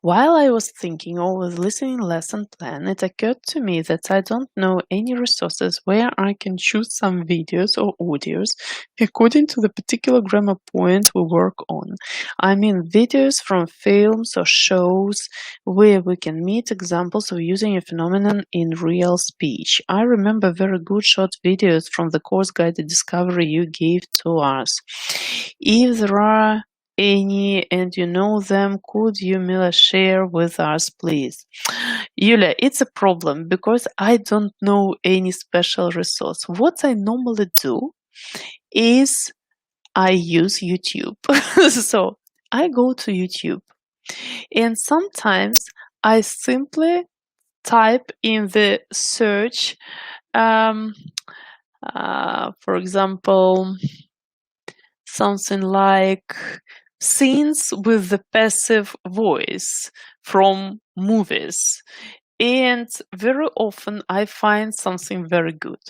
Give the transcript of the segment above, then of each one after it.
While I was thinking over the listening lesson plan, it occurred to me that I don't know any resources where I can choose some videos or audios according to the particular grammar point we work on. I mean, videos from films or shows where we can meet examples of using a phenomenon in real speech. I remember very good short videos from the course guided discovery you gave to us. If there are any and you know them, could you, Mila, share with us, please? Yulia, it's a problem because I don't know any special resource. What I normally do is I use YouTube. So I go to YouTube and sometimes I simply type in the search, for example, something like scenes with the passive voice from movies. And very often I find something very good.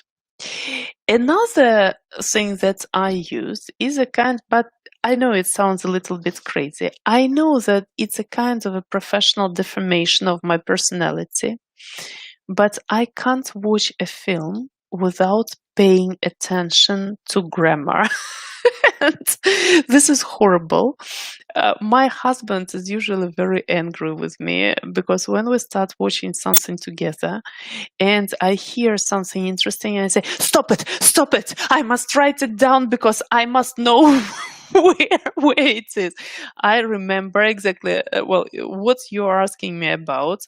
Another thing that I use is but I know it sounds a little bit crazy. I know that it's a kind of a professional deformation of my personality, but I can't watch a film without paying attention to grammar. And this is horrible. My husband is usually very angry with me because when we start watching something together and I hear something interesting and I say, stop it, I must write it down because I must know where it is. I remember exactly, what you're asking me about.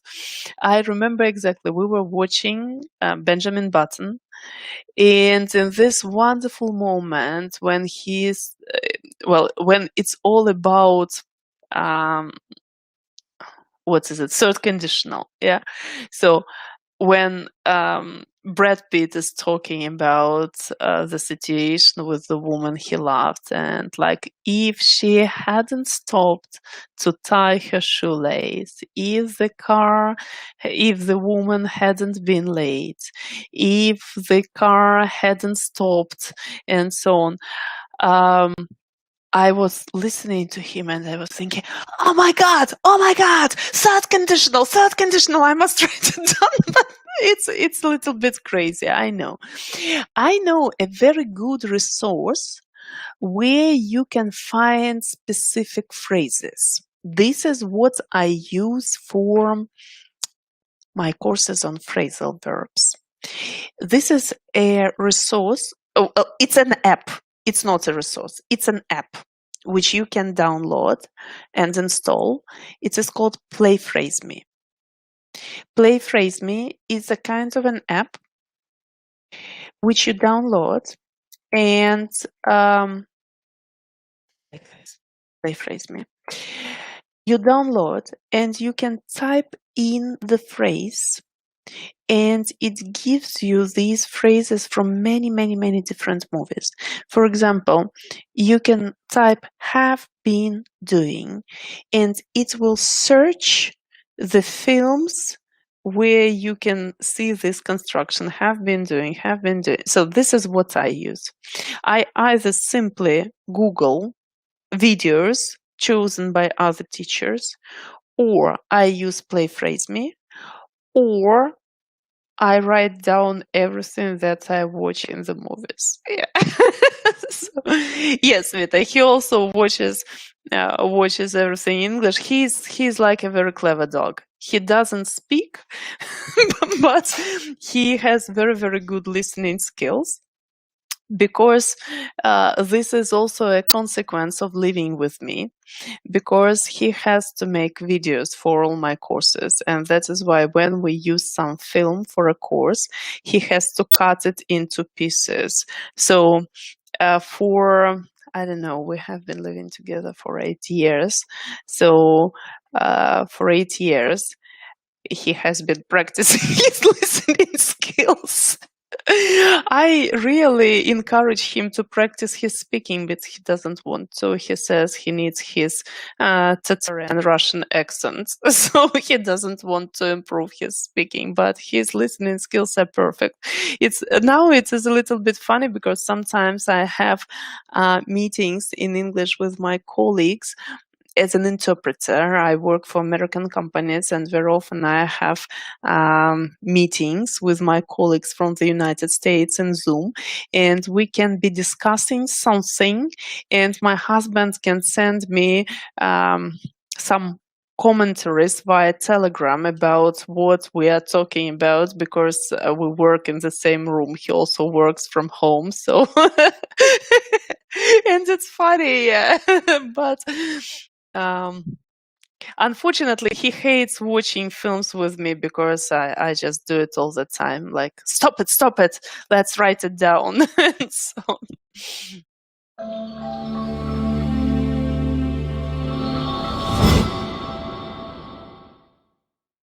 I remember exactly, we were watching Benjamin Button, and in this wonderful moment when when it's all about what is it, third conditional, yeah. So when Brad Pitt is talking about the situation with the woman he loved, and like, if she hadn't stopped to tie her shoelace, if the woman hadn't been late, if the car hadn't stopped, and so on. I was listening to him and I was thinking, oh my God, third conditional, I must write it down. But it's a little bit crazy, I know. I know a very good resource where you can find specific phrases. This is what I use for my courses on phrasal verbs. This is a resource. It's an app. It's not a resource. It's an app which you can download and install. It is called Play Phrase Me. Play Phrase Me is a kind of an app which you download and Play Phrase Me. You download and you can type in the phrase, and it gives you these phrases from many, many, many different movies. For example, you can type have been doing, and it will search the films where you can see this construction, have been doing. So this is what I use. I either simply Google videos chosen by other teachers, or I use Play Phrase Me, or I write down everything that I watch in the movies. Yeah. So, yes, Vita. He also watches everything in English. He's like a very clever dog. He doesn't speak, but he has very, very good listening skills, because this is also a consequence of living with me, because he has to make videos for all my courses, and that is why when we use some film for a course, he has to cut it into pieces. So for, I don't know, we have been living together for 8 years. So for 8 years, he has been practicing his listening skills. I really encourage him to practice his speaking, but he doesn't want to. He says he needs his Tatarian Russian accent, so he doesn't want to improve his speaking, but his listening skills are perfect. Now it is a little bit funny because sometimes I have meetings in English with my colleagues, as an interpreter. I work for American companies, and very often I have meetings with my colleagues from the United States in Zoom, and we can be discussing something, and my husband can send me some commentaries via Telegram about what we are talking about, because we work in the same room. He also works from home, so and it's funny, yeah. But um, unfortunately, he hates watching films with me because I just do it all the time. Like, stop it, let's write it down. And so